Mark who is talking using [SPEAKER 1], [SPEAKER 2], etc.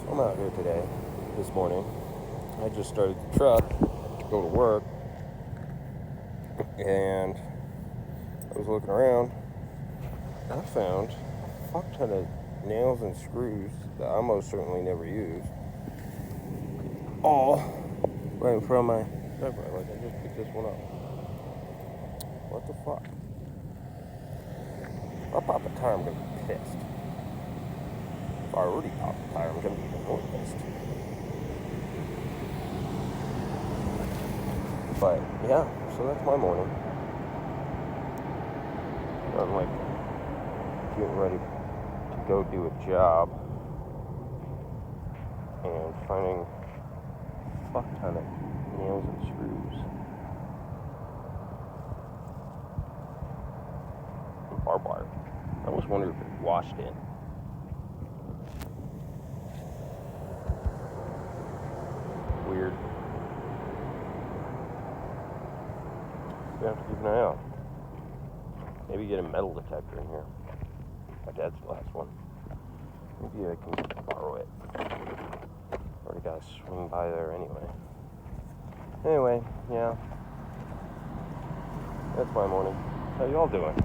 [SPEAKER 1] I'm out here today, this morning. I just started the truck to go to work, and I was looking around, and I found a fuck ton of nails and screws that I most certainly never used, all right in front of my driveway. Like, I just picked this one up. What the fuck? If I pop a tire, I'm gonna be pissed. If I already popped a tire, I'm gonna be even more pissed. But yeah, so that's my morning. I'm like getting ready to go do a job and finding a fuck ton of nails and screws and barbed wire. I always wondered if it washed in. Weird. We have to keep an eye out. Maybe get a metal detector in here. My dad's the last one. Maybe I can borrow it. Already gotta swing by there anyway. Anyway, yeah. That's my morning. How y'all doing?